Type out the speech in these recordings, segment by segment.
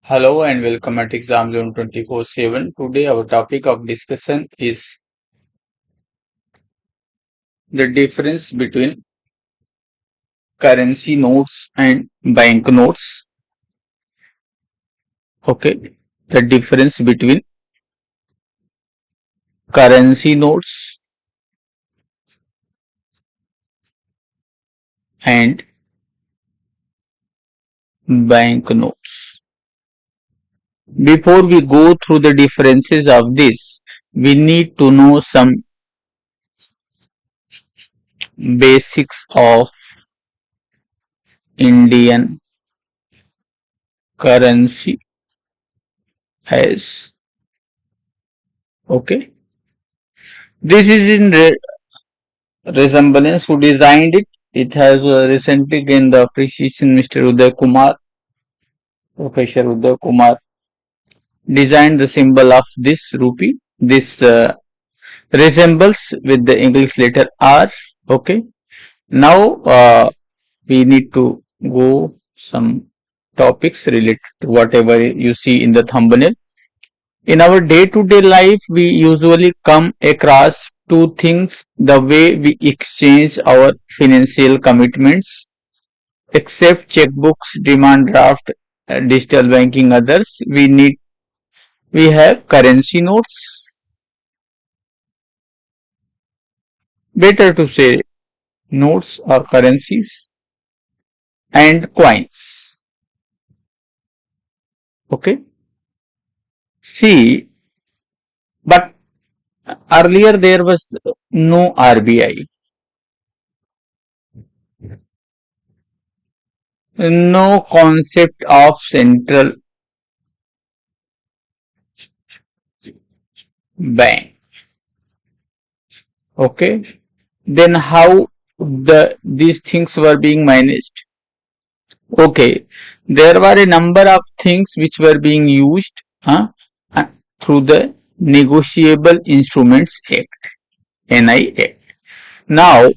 Hello and welcome at Exam Zone 24/7. Today our topic of discussion is the difference between currency notes and bank notes. Okay. The difference between currency notes and bank notes. Before we go through the differences of this, we need to know some basics of Indian currency as okay. This is in resemblance who designed it. It has recently gained the appreciation. Mr. Uday Kumar, Professor Uday Kumar, designed the symbol of this rupee. This resembles with the English letter R. Okay. Now we need to go some topics related to whatever you see in the thumbnail. In our day-to-day life, we usually come across two things: the way we exchange our financial commitments, except checkbooks, demand draft, digital banking, others. We have currency notes. Better to say notes or currencies and coins. Okay. See, but earlier there was no RBI, no concept of central bank. Okay. Then how these things were being managed? Okay, there were a number of things which were being used uh, through the Negotiable Instruments Act, NI Act. Now,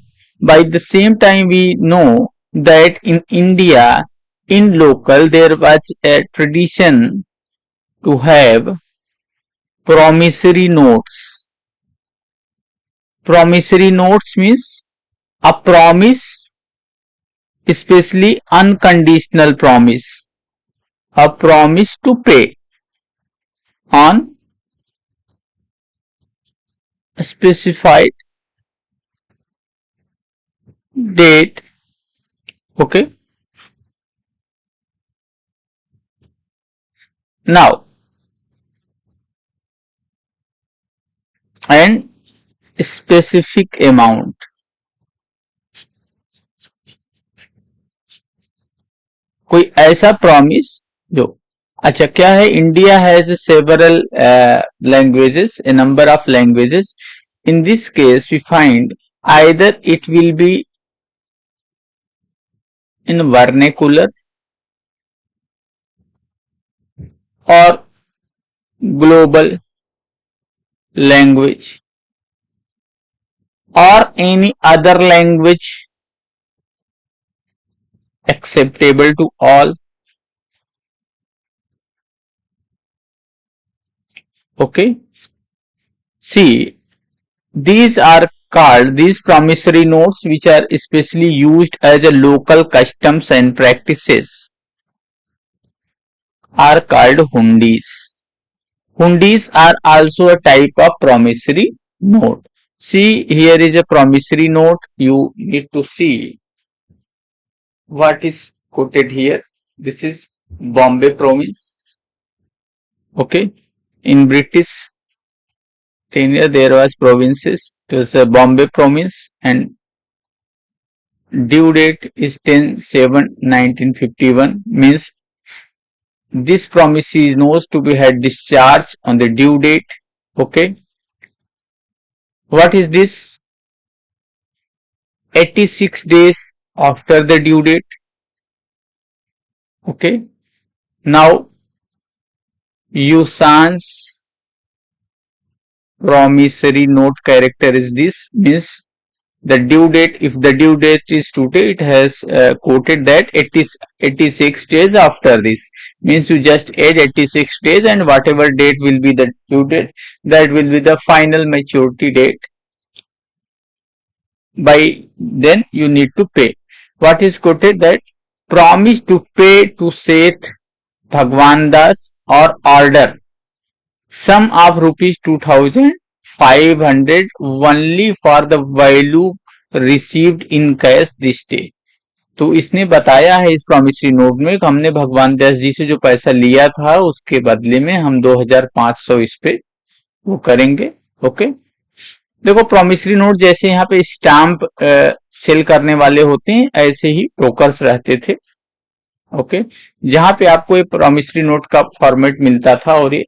by the same time, we know that in India, in local, there was a tradition to have promissory notes. Promissory notes means a promise, especially unconditional promise, a promise to pay on a specified date. Okay. Now, and specific amount. कोई ऐसा promise जो अच्छा क्या है India has several languages, a number of languages. In this case we find either it will be in vernacular or global language or any other language acceptable to all. Okay. See, these promissory notes, which are especially used as a local customs and practices, are called hundis. Hundis are also a type of promissory note. See, here is a promissory note. You need to see what is quoted here. This is Bombay Promise. Okay. In British tenure, there was provinces. It was a Bombay Promise, and due date is 10/7/1951. Means this promise is known to be had discharged on the due date. Okay. What is this? 86 days after the due date. Okay. Now, usance promissory note character is this, means The due date, if the due date is today, it has quoted that it is 86 days after this. Means you just add 86 days and whatever date will be the due date, that will be the final maturity date. By then you need to pay. What is quoted? That promise to pay to Seth Bhagwan Das or order sum of rupees 2500 only for the value received in cash this day. तो इसने बताया है इस promissory note में कि हमने भगवान दास जी से जो पैसा लिया था उसके बदले में हम 2500 इस पे वो करेंगे। ओके, देखो प्रॉमिसरी नोट जैसे यहाँ पे स्टाम्प सेल करने वाले होते हैं ऐसे ही ब्रोकर्स रहते थे। ओके, जहां पे आपको एक प्रॉमिसरी नोट का फॉर्मेट मिलता था और ये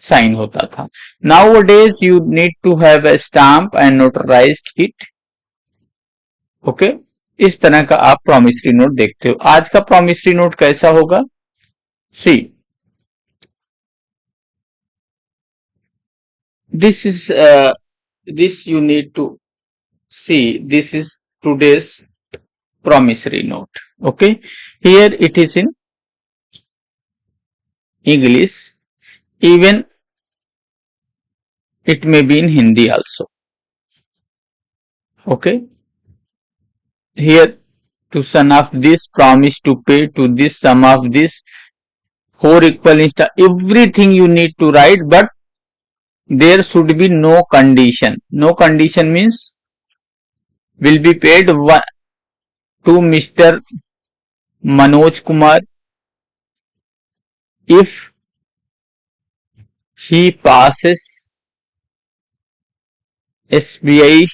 साइन होता था। Nowadays you need to have a stamp and notarised it. Okay, इस तरह का आप प्रॉमिसरी नोट देखते हो। आज का प्रॉमिसरी नोट कैसा होगा? See, this is this you need to see. This is today's promissory note. Okay, here it is in English, even it may be in Hindi also. Okay, here to sum of this, promise to pay to this, sum of this, 4 equal insta, everything you need to write, but there should be no condition. No condition means will be paid to Mr. Manoj Kumar if he passes SBI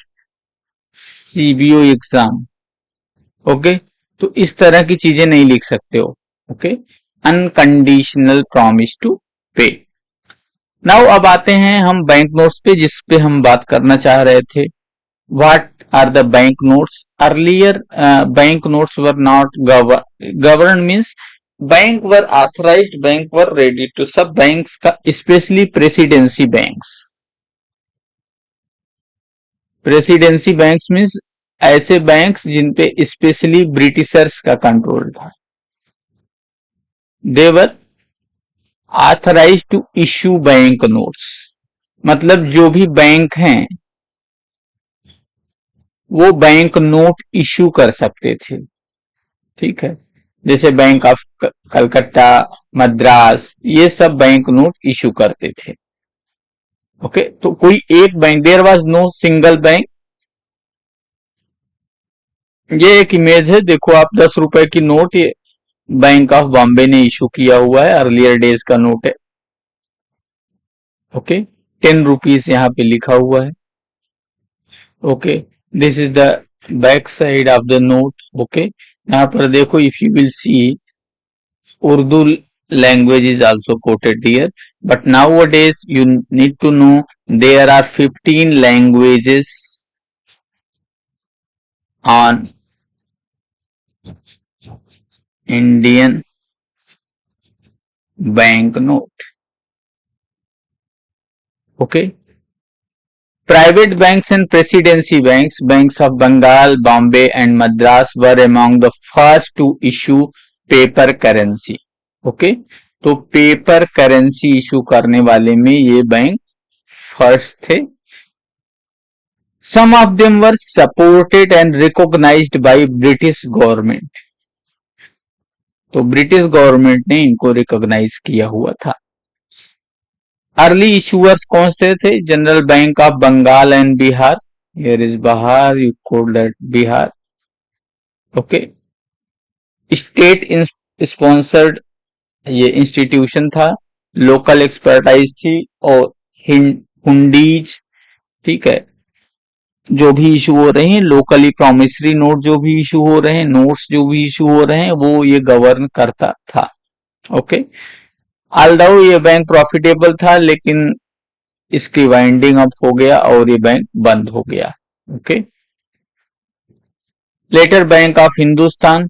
CBO exam. Okay, तो इस तरह की चीजें नहीं लिख सकते हो। Okay, unconditional promise to पे। नाउ अब आते हैं हम बैंक नोट्स पे, जिस पे हम बात करना चाह रहे थे। What are the bank notes? Earlier bank notes were not govern means bank were authorized, bank were ready to, सब बैंक्स का, specially presidency banks. Presidency banks means ऐसे बैंक्स जिन पे स्पेशली ब्रिटिशर्स का कंट्रोल था। They were authorized to issue bank notes, मतलब जो भी बैंक हैं वो बैंक नोट इश्यू कर सकते थे। ठीक है, जैसे बैंक ऑफ कलकत्ता, मद्रास, ये सब बैंक नोट इश्यू करते थे। ओके, तो कोई एक bank, there was no single bank. ये एक इमेज है, देखो आप, 10 रुपए की नोट, ये बैंक ऑफ बॉम्बे ने इशू किया हुआ है, अर्लियर डेज का नोट है। ओके, 10 रुपीज यहाँ पे लिखा हुआ है। Okay, this is the back side of the note. Okay, यहाँ पर देखो, if you will see, Urdu language is also quoted here, but nowadays you need to know there are 15 languages on Indian banknote. Okay, private banks and presidency banks, banks of Bengal, Bombay and Madras were among the first to issue paper currency. Okay, तो paper currency issue करने वाले में ये bank first थे। Some of them were supported and recognized by British government, तो British government ने इनको recognise किया हुआ था। अर्ली इशूअर्स कौन से थे? General Bank of Bengal and Bihar, here is Bihar, you call that Bihar. Okay, state sponsored ये इंस्टीट्यूशन था, लोकल एक्सपर्टाइज थी और हुंडीज। ठीक है, जो भी इशू हो रहे हैं, लोकली प्रॉमिसरी नोट जो भी इशू हो रहे हैं, नोट्स जो भी इशू हो रहे हैं, वो ये गवर्न करता था। ओके, ऑल्दो ये बैंक प्रॉफिटेबल था, लेकिन इसकी वाइंडिंग अप हो गया और ये बैंक बंद हो गया। Okay, later Bank of Hindustan,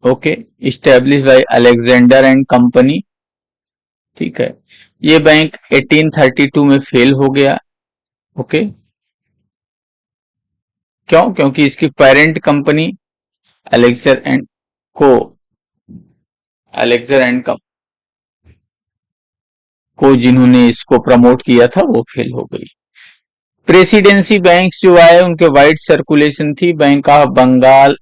okay, establish by Alexander and company. ठीक है, ये बैंक 1832 में फेल हो गया। ओके, क्यों? क्योंकि इसकी पेरेंट कंपनी एलेक्सर एंड को जिन्होंने इसको प्रमोट किया था वो फेल हो गई। प्रेसिडेंसी बैंक्स जो आए उनके वाइड सर्कुलेशन थी। Bank of Bengal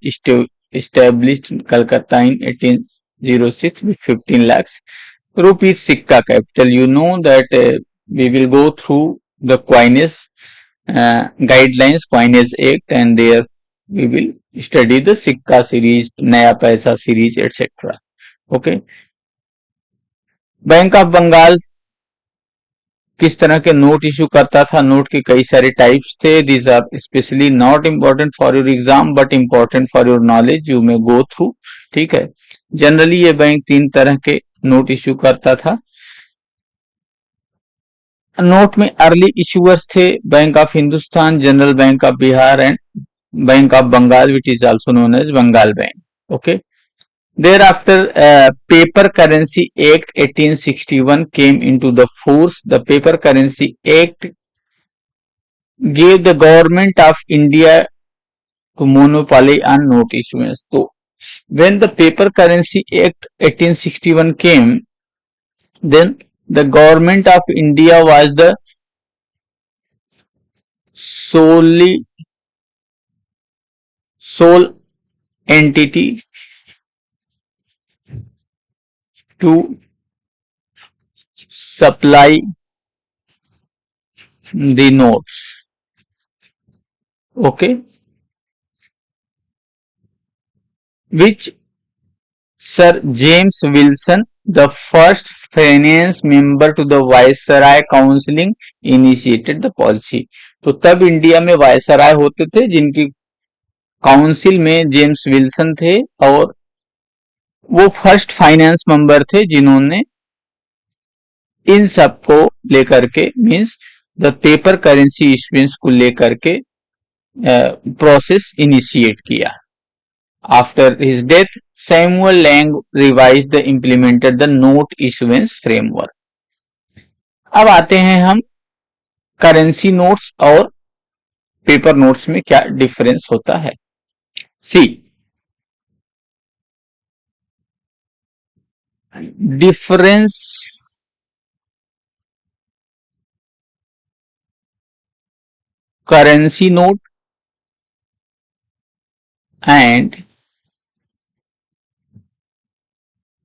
established Calcutta in 1806 with 15 lakhs rupees सिक्का capital. You know that we will go through the coinage guidelines, coinage act, and there we will study the सिक्का series, नया पैसा series, etc. Okay. Bank of Bengal किस तरह के note issue करता था? Note के कई सारे टाइप्स थे। These are specially not important for your exam but important for your knowledge, you may go through. ठीक है, जनरली ये बैंक 3 तरह के नोट इशू करता था। नोट में अर्ली इशूअर्स थे Bank of Hindustan, General Bank of Bihar and Bank of Bengal which is also known as Bengal Bank. Okay, thereafter paper currency act 1861 came into the force. The paper currency act gave the government of India to monopoly on note issuance. So when the paper currency act 1861 came, then the government of India was the sole entity to supply the notes. Okay, which Sir James Wilson, the first finance member to the Viceroy Counseling, initiated the policy. तो तब India में viceroy होते थे जिनकी council में James Wilson थे और वो फर्स्ट फाइनेंस मेंबर थे जिन्होंने इन सबको लेकर के means the paper currency issuance को लेकर के प्रोसेस इनिशिएट किया। After his death Samuel Laing revised the implemented the note issuance framework. अब आते हैं हम करेंसी नोट्स और पेपर नोट्स में क्या डिफरेंस होता है। See, difference currency note and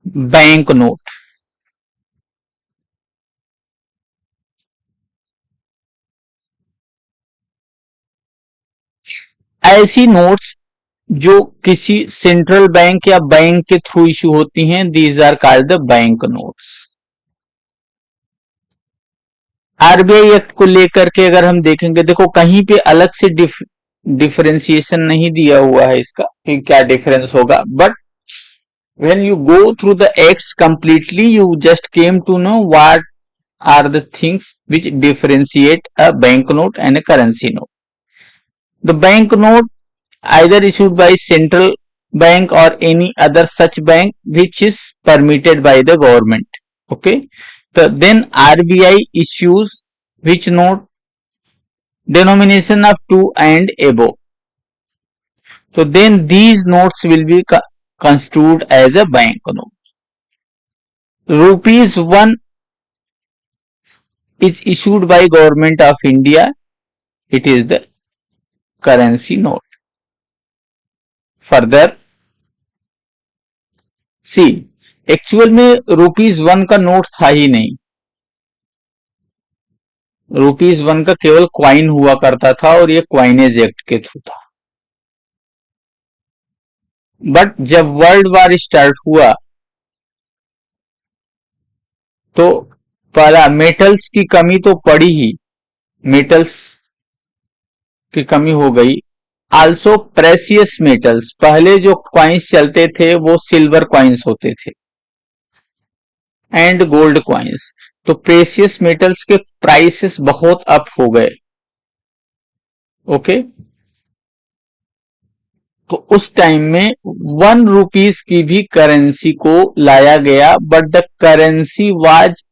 bank note. ऐसी नोट्स जो किसी सेंट्रल बैंक या बैंक के थ्रू इशू होती हैं, these are called the bank notes. RBI act को लेकर के अगर हम देखेंगे, देखो कहीं पे अलग से डिफरेंशिएशन नहीं दिया हुआ है इसका कि क्या डिफरेंस होगा, but when you go through the acts completely you just came to know what are the things which differentiate a bank note and a currency note. The bank note either issued by central bank or any other such bank which is permitted by the government. Okay, so then RBI issues which note denomination of 2 and above. So then these notes will be construed as a bank note. Rupees 1 is issued by Government of India. It is the currency note. Further, see, actual में ₹1 का note था ही नहीं। ₹1 का केवल coin हुआ करता था और ये क्वाइनेज एक्ट के थ्रू था। बट जब वर्ल्ड वार स्टार्ट हुआ तो पहला मेटल्स की कमी तो पड़ी ही, मेटल्स की कमी हो गई। आल्सो प्रेसियस मेटल्स, पहले जो क्वाइंस चलते थे वो सिल्वर क्वाइंस होते थे एंड गोल्ड क्वाइंस, तो प्रेसियस मेटल्स के प्राइसेस बहुत अप हो गए। ओके, तो उस टाइम में ₹1 की भी करेंसी को लाया गया, but the currency was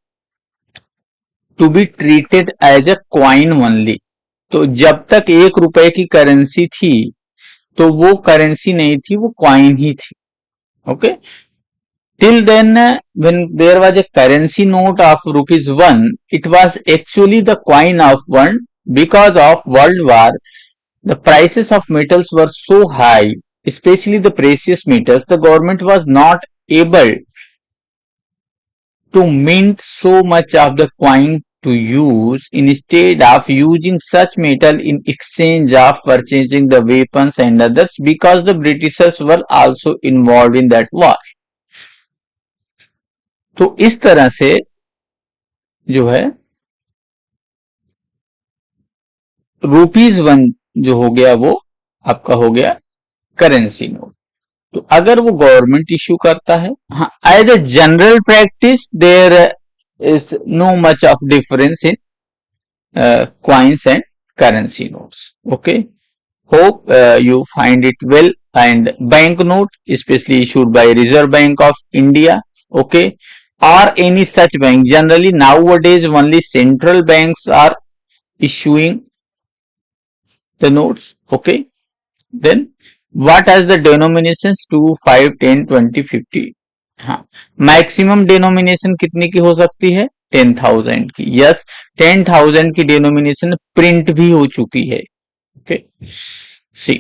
to be treated as a coin only. तो जब तक 1 रुपए की करेंसी थी तो वो करेंसी नहीं थी, वो कॉइन ही थी. Okay. Till then, when there was a currency note of ₹1, it was actually the coin of one. Because of World War, the prices of metals were so high, especially the precious metals, the government was not able to mint so much of the coin to use. Instead of using such metal in exchange of purchasing the weapons and others, because the Britishers were also involved in that war. तो इस तरह से जो है ₹1 जो हो गया वो आपका हो गया करेंसी नोट. तो अगर वो गवर्नमेंट इश्यू करता है, हाँ, as a general practice there is no much of difference in coins and currency notes. Okay, hope you find it well. And banknote especially issued by Reserve Bank of India, okay, or any such bank. Generally nowadays only central banks are issuing the notes. Okay, then what as the denominations 2, 5, 10, 20, 50. हाँ, maximum denomination कितनी की हो सकती है? 10,000 की. Yes, 10,000 की denomination print भी हो चुकी है. Okay, see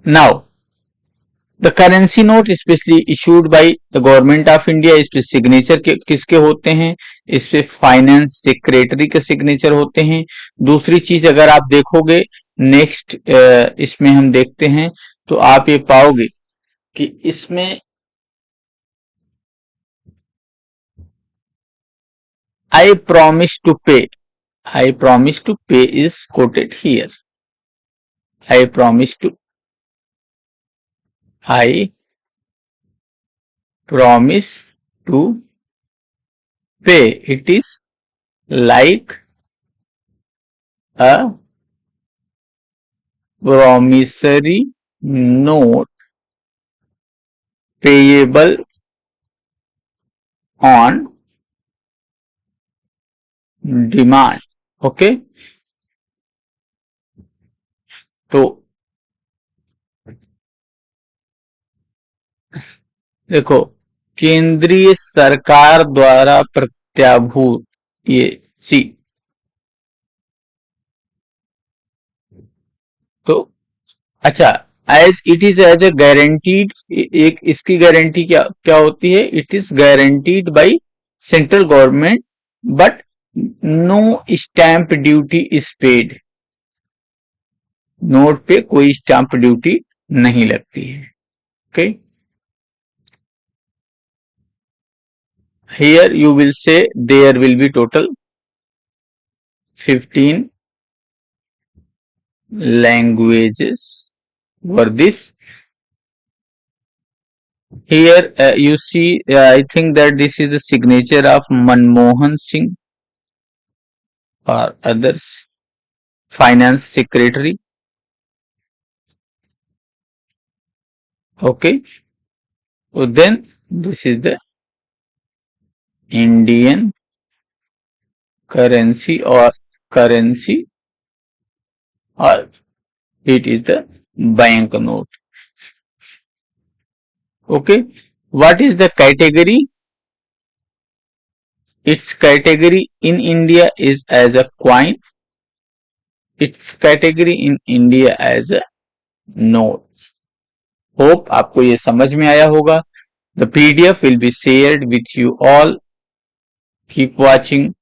now the currency note specially issued by the government of India. इस पे सिग्नेचर किसके होते हैं? इस पे फाइनेंस सेक्रेटरी के सिग्नेचर होते हैं. दूसरी चीज अगर आप देखोगे नेक्स्ट इसमें हम देखते हैं तो आप ये पाओगे कि इसमें I promise to pay. I promise to pay is quoted here. I promise to pay. It is like a promissory note payable on demand. Okay, तो देखो, केंद्रीय सरकार द्वारा प्रत्याभूत ये सी. तो अच्छा, as it is as a guaranteed. एक इसकी गारंटी क्या क्या होती है? It is guaranteed by central government but no stamp duty is paid. Note पे कोई स्टैंप ड्यूटी नहीं लगती है. Okay, here you will say there will be total 15 languages for this. Here you see, I think that this is the signature of Manmohan Singh or others, finance secretary. Okay, so then this is the Indian currency or it is the bank note. Okay, what is the category? Its category in India is as a coin. Its category in India as a note. Hope आपको ये समझ में आया होगा. The PDF will be shared with you all. Keep watching.